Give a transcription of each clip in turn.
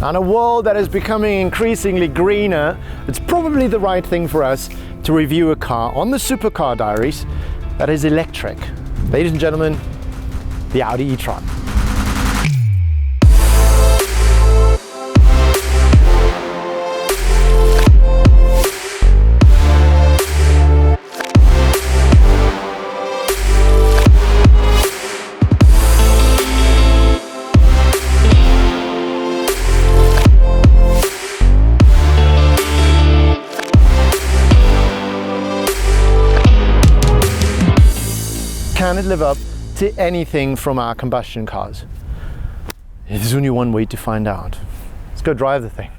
In a world that is becoming increasingly greener, it's probably the right thing for us to review a car on the Supercar Diaries that is electric. Ladies and gentlemen, the Audi E-Tron. Can it live up to anything from our combustion cars? There's only one way to find out. Let's go drive the thing.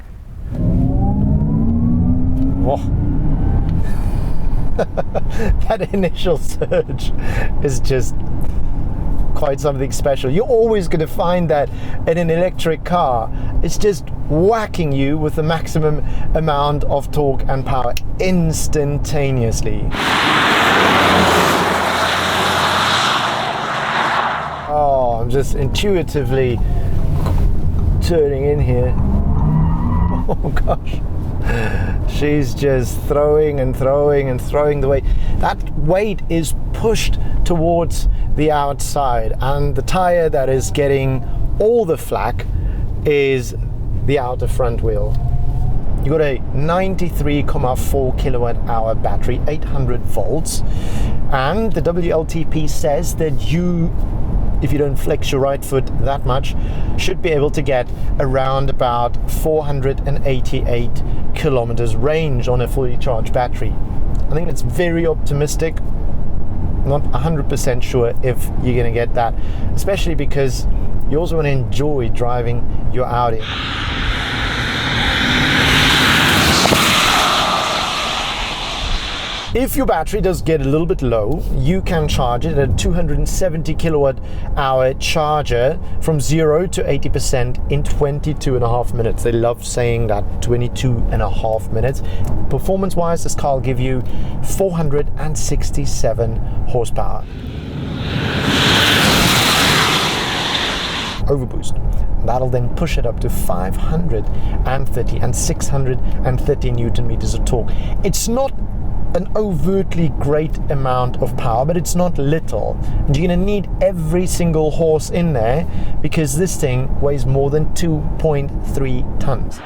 Whoa. That initial surge is just quite something special. You're always going to find that in an electric car. It's just whacking you with the maximum amount of torque and power instantaneously. Oh, I'm just intuitively turning in here. Oh gosh. She's just throwing and throwing and throwing the weight. That weight is pushed towards the outside, and the tire that is getting all the flack is the outer front wheel. You got a 93.4 kilowatt hour battery, 800 volts, and the WLTP says that you, if you don't flex your right foot that much, should be able to get around about 488 kilometers range on a fully charged battery. I think it's very optimistic. Not 100% sure if you're going to get that, especially because you also want to enjoy driving your Audi. If your battery does get a little bit low, you can charge it at a 270 kilowatt hour charger from 0 to 80% in 22.5 minutes. They love saying that, 22.5 minutes. Performance wise, this car will give you 467 horsepower. Overboost. That'll then push it up to 530 and 630 Newton meters of torque. It's not an overtly great amount of power, but it's not little. And you're going to need every single horse in there because this thing weighs more than 2.3 tons.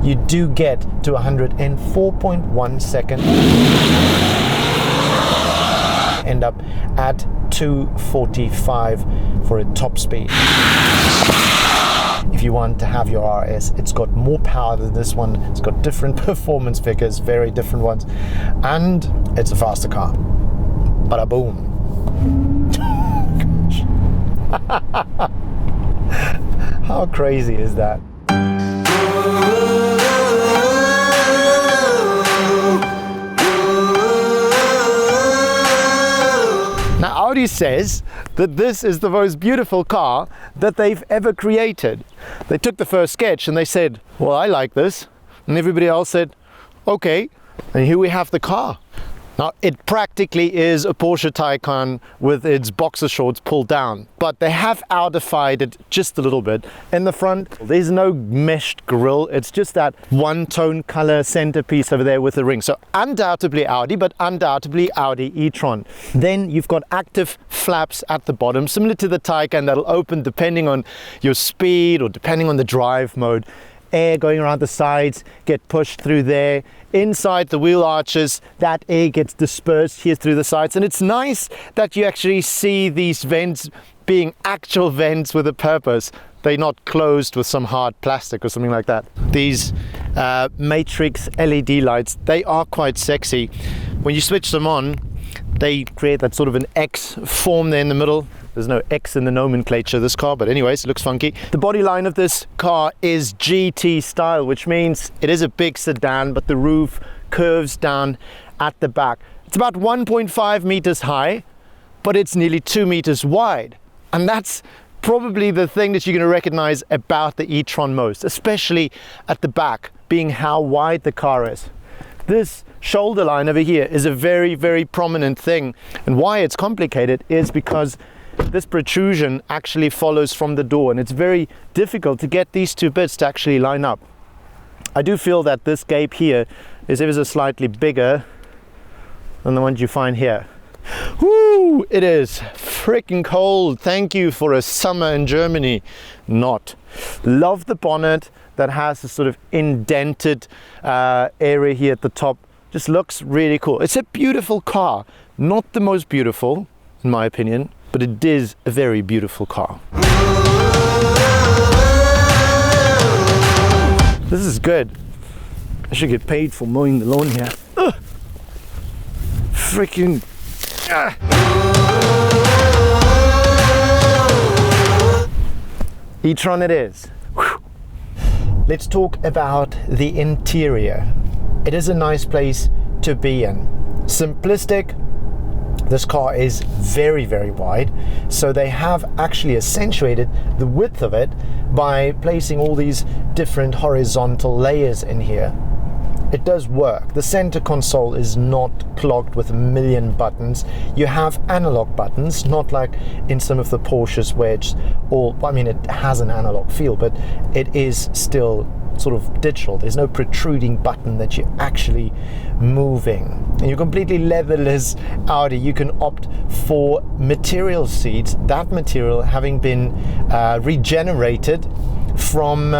You do get to 104.1 seconds. End up at 245 for a top speed. If you want to have your RS, it's got more power than this one. It's got different performance figures, very different ones, and it's a faster car. Bada boom. How crazy is that? Now Audi says that this is the most beautiful car that they've ever created. They took the first sketch and they said, well, I like this. And everybody else said, okay. And here we have the car. Now, it practically is a Porsche Taycan with its boxer shorts pulled down, but they have Audified it just a little bit. In the front, there's no meshed grille. It's just that one-tone color centerpiece over there with the ring. So undoubtedly Audi, but undoubtedly Audi E-Tron. Then you've got active flaps at the bottom, similar to the Taycan, that'll open depending on your speed or depending on the drive mode. Air going around the sides, get pushed through there. Inside the wheel arches, that air gets dispersed here through the sides. And it's nice that you actually see these vents being actual vents with a purpose. They're not closed with some hard plastic or something like that. These matrix LED lights, they are quite sexy. When you switch them on, they create that sort of an X form there in the middle. There's no X in the nomenclature of this car, but anyways, it looks funky. The body line of this car is GT style, which means it is a big sedan, but the roof curves down at the back. It's about 1.5 meters high, but it's nearly 2 meters wide. And that's probably the thing that you're going to recognize about the E-Tron most, especially at the back, being how wide the car is. This shoulder line over here is a very, very prominent thing. And why it's complicated is because this protrusion actually follows from the door, and it's very difficult to get these two bits to actually line up. I do feel that this gape here is ever so slightly bigger than the ones you find here. Woo! It is freaking cold. Thank you for a summer in Germany. Not. Love the bonnet that has a sort of indented area here at the top. Just looks really cool. It's a beautiful car. Not the most beautiful, in my opinion, but it is a very beautiful car. This is good. I should get paid for mowing the lawn here. Ugh. Freaking. E-Tron it is. Whew. Let's talk about the interior. It is a nice place to be in. Simplistic. This car is very, very wide, so they have actually accentuated the width of it by placing all these different horizontal layers in here. It does work. The center console is not clogged with a million buttons. You have analog buttons, not like in some of the Porsches where it's all, I mean, it has an analog feel, but it is still sort of digital. There's no protruding button that you're actually moving. And you're completely leatherless Audi. You can opt for material seats, that material having been regenerated from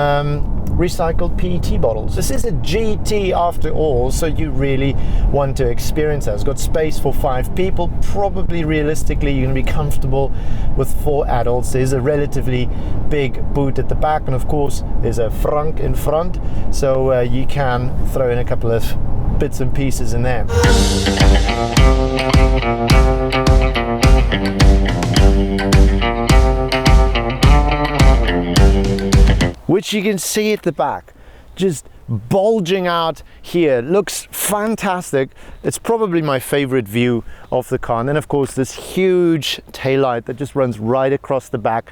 recycled PET bottles. This is a GT after all, so you really want to experience that. It's got space for 5 people. Probably realistically you're going to be comfortable with 4 adults. There's a relatively big boot at the back, and of course there's a frunk in front, so you can throw in a couple of bits and pieces in there. Which you can see at the back, just bulging out here. Looks fantastic. It's probably my favorite view of the car. And then of course this huge taillight that just runs right across the back.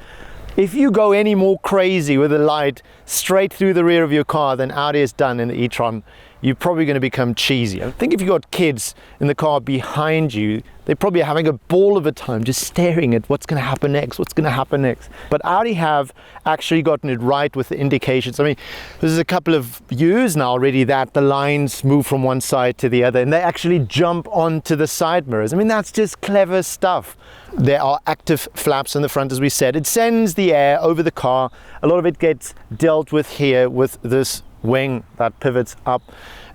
If you go any more crazy with a light straight through the rear of your car than Audi has done in the e-tron, you're probably going to become cheesy. I think if you've got kids in the car behind you, they're probably having a ball of a time just staring at what's going to happen next, what's going to happen next. But Audi have actually gotten it right with the indications. I mean, this is a couple of years now already that the lines move from one side to the other and they actually jump onto the side mirrors. I mean, that's just clever stuff. There are active flaps in the front, as we said. It sends the air over the car. A lot of it gets dealt with here with this wing that pivots up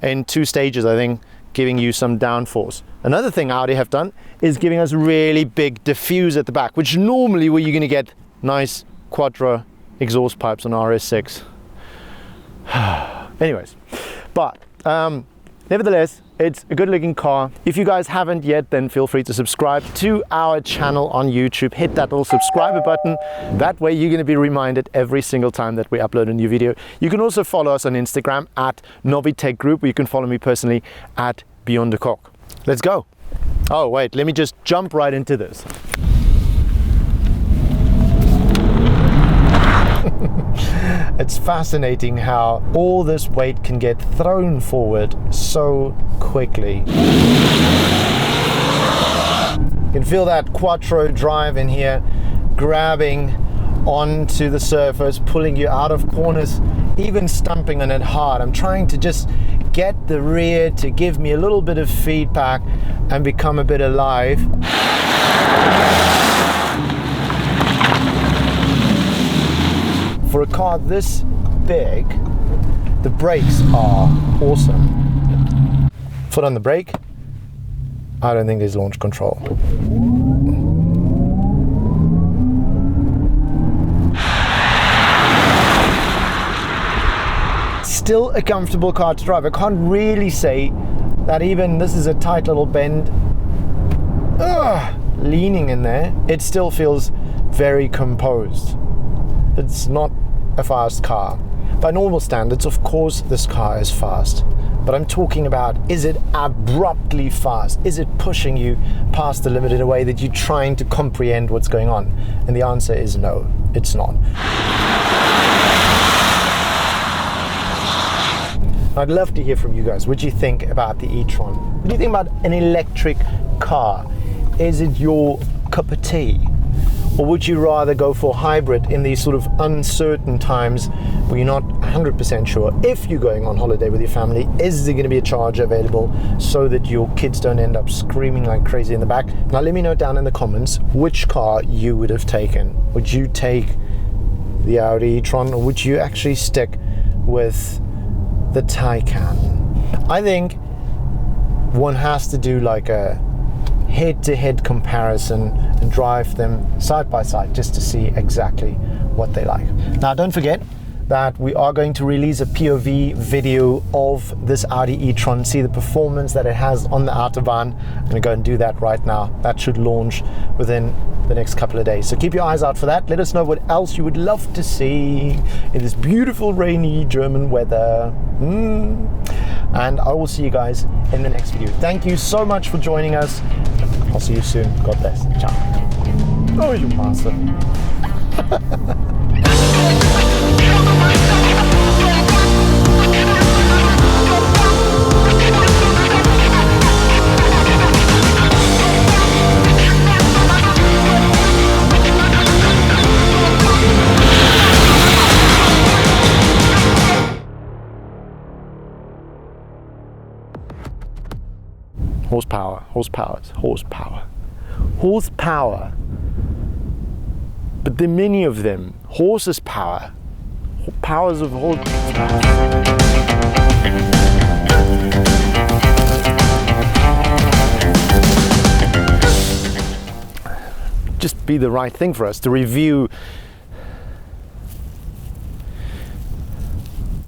in 2 stages, I think, giving you some downforce. Another thing Audi have done is giving us really big diffuse at the back, which normally where you're going to get nice quattro exhaust pipes on RS6. Anyways, but nevertheless, it's a good looking car. If you guys haven't yet, then feel free to subscribe to our channel on YouTube. Hit that little subscriber button. That way you're going to be reminded every single time that we upload a new video. You can also follow us on Instagram at Novitec Group, or you can follow me personally at Beyond the Cock. Let's go. Oh wait, let me just jump right into this. It's fascinating how all this weight can get thrown forward so quickly. You can feel that quattro drive in here, grabbing onto the surface, pulling you out of corners, even stumping on it hard. I'm trying to just get the rear to give me a little bit of feedback and become a bit alive. For a car this big, the brakes are awesome. Foot on the brake. I don't think there's launch control. Still a comfortable car to drive. I can't really say that even this is a tight little bend. Leaning in there, it still feels very composed. It's not a fast car. By normal standards, of course, this car is fast. But I'm talking about, is it abruptly fast? Is it pushing you past the limit in a way that you're trying to comprehend what's going on? And the answer is no, it's not. I'd love to hear from you guys. What do you think about the e-tron? What do you think about an electric car? Is it your cup of tea? Or would you rather go for hybrid in these sort of uncertain times where you're not 100% sure if you're going on holiday with your family, is there going to be a charger available so that your kids don't end up screaming like crazy in the back? Now let me know down in the comments which car you would have taken. Would you take the Audi E-Tron, or would you actually stick with the Taycan? I think one has to do like a head-to-head comparison and drive them side by side just to see exactly what they like. Now don't forget that we are going to release a POV video of this Audi e-tron, see the performance that it has on the Autobahn. I'm going to go and do that right now. That should launch within the next couple of days. So keep your eyes out for that. Let us know what else you would love to see in this beautiful rainy German weather. And I will see you guys in the next video. Thank you so much for joining us. I'll see you soon. God bless. Ciao. Oh, you master. Horsepower, horsepower, horsepower, horsepower. But there are many of them. Horses power, powers of horsepower. Just be the right thing for us to review